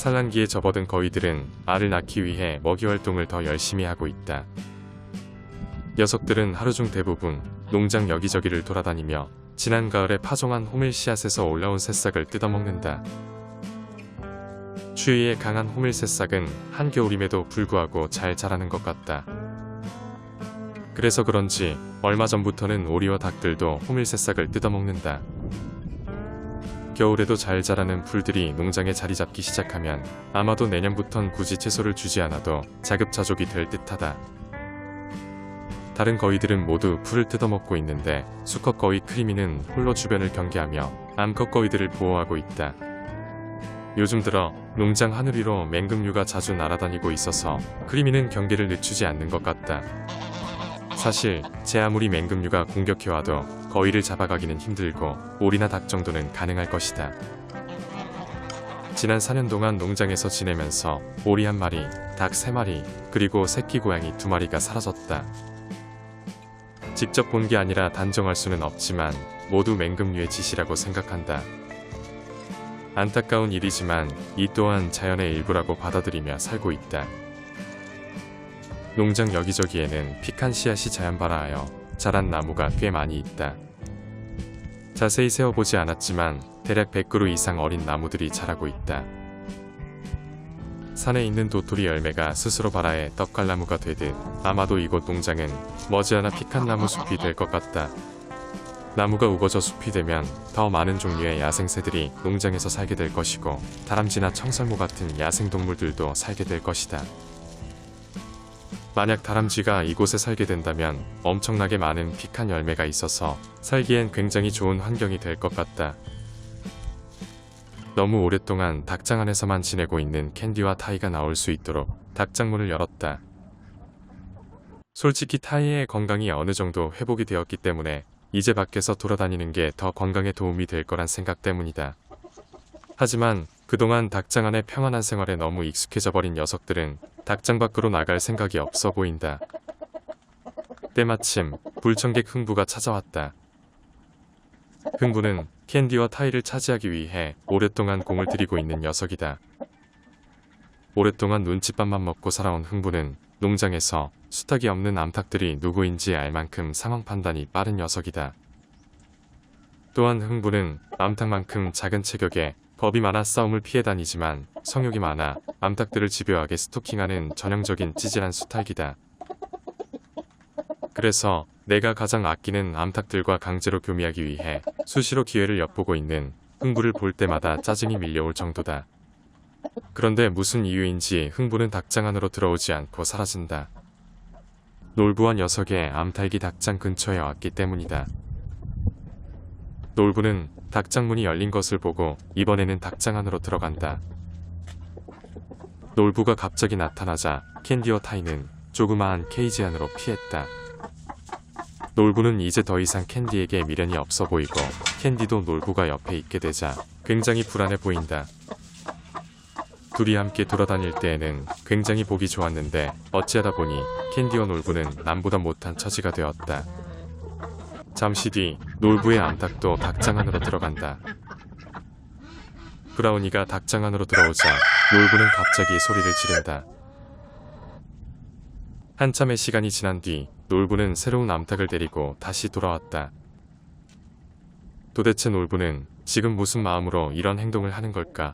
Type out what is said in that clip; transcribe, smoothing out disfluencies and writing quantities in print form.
산란기에 접어든 거위들은 알을 낳기 위해 먹이 활동을 더 열심히 하고 있다. 녀석들은 하루 중 대부분 농장 여기저기를 돌아다니며 지난 가을에 파종한 호밀 씨앗에서 올라온 새싹을 뜯어먹는다. 추위에 강한 호밀 새싹은 한겨울임에도 불구하고 잘 자라는 것 같다. 그래서 그런지 얼마 전부터는 오리와 닭들도 호밀 새싹을 뜯어먹는다. 겨울에도 잘 자라는 풀들이 농장에 자리 잡기 시작하면 아마도 내년부턴 굳이 채소를 주지 않아도 자급자족이 될 듯하다. 다른 거위들은 모두 풀을 뜯어먹고 있는데 수컷 거위 크리미는 홀로 주변을 경계하며 암컷 거위들을 보호하고 있다. 요즘 들어 농장 하늘 위로 맹금류가 자주 날아다니고 있어서 크리미는 경계를 늦추지 않는 것 같다. 사실 제 아무리 맹금류가 공격해와도 거위를 잡아가기는 힘들고 오리나 닭 정도는 가능할 것이다. 지난 4년 동안 농장에서 지내면서 오리 1마리, 닭 3마리, 그리고 새끼 고양이 2마리가 사라졌다. 직접 본 게 아니라 단정할 수는 없지만 모두 맹금류의 짓이라고 생각한다. 안타까운 일이지만 이 또한 자연의 일부라고 받아들이며 살고 있다. 농장 여기저기에는 피칸 씨앗이 자연발화하여 자란 나무가 꽤 많이 있다. 자세히 세어보지 않았지만 대략 100그루 이상 어린 나무들이 자라고 있다. 산에 있는 도토리 열매가 스스로 발화해 떡갈나무가 되듯 아마도 이곳 농장은 머지않아 피칸나무 숲이 될 것 같다. 나무가 우거져 숲이 되면 더 많은 종류의 야생새들이 농장에서 살게 될 것이고 다람쥐나 청설모 같은 야생동물들도 살게 될 것이다. 만약 다람쥐가 이곳에 살게 된다면 엄청나게 많은 피칸 열매가 있어서 살기엔 굉장히 좋은 환경이 될 것 같다. 너무 오랫동안 닭장 안에서만 지내고 있는 캔디와 타이가 나올 수 있도록 닭장 문을 열었다. 솔직히 타이의 건강이 어느 정도 회복이 되었기 때문에 이제 밖에서 돌아다니는 게 더 건강에 도움이 될 거란 생각 때문이다. 하지만 그동안 닭장 안의 평안한 생활에 너무 익숙해져 버린 녀석들은 닭장 밖으로 나갈 생각이 없어 보인다. 때마침 불청객 흥부가 찾아왔다. 흥부는 캔디와 타이를 차지하기 위해 오랫동안 공을 들이고 있는 녀석이다. 오랫동안 눈칫밥만 먹고 살아온 흥부는 농장에서 수탉이 없는 암탉들이 누구인지 알 만큼 상황 판단이 빠른 녀석이다. 또한 흥부는 암탉만큼 작은 체격에 겁이 많아 싸움을 피해 다니지만 성욕이 많아 암탉들을 집요하게 스토킹하는 전형적인 찌질한 수탉이다. 그래서 내가 가장 아끼는 암탉들과 강제로 교미하기 위해 수시로 기회를 엿보고 있는 흥부를 볼 때마다 짜증이 밀려올 정도다. 그런데 무슨 이유인지 흥부는 닭장 안으로 들어오지 않고 사라진다. 놀부와 녀석의 암탉이 닭장 근처에 왔기 때문이다. 놀부는 닭장 문이 열린 것을 보고 이번에는 닭장 안으로 들어간다. 놀부가 갑자기 나타나자 캔디와 타이는 조그마한 케이지 안으로 피했다. 놀부는 이제 더 이상 캔디에게 미련이 없어 보이고 캔디도 놀부가 옆에 있게 되자 굉장히 불안해 보인다. 둘이 함께 돌아다닐 때에는 굉장히 보기 좋았는데 어찌하다 보니 캔디와 놀부는 남보다 못한 처지가 되었다. 잠시 뒤 놀부의 암탉도 닭장 안으로 들어간다. 브라우니가 닭장 안으로 들어오자 놀부는 갑자기 소리를 지른다. 한참의 시간이 지난 뒤 놀부는 새로운 암탉을 데리고 다시 돌아왔다. 도대체 놀부는 지금 무슨 마음으로 이런 행동을 하는 걸까?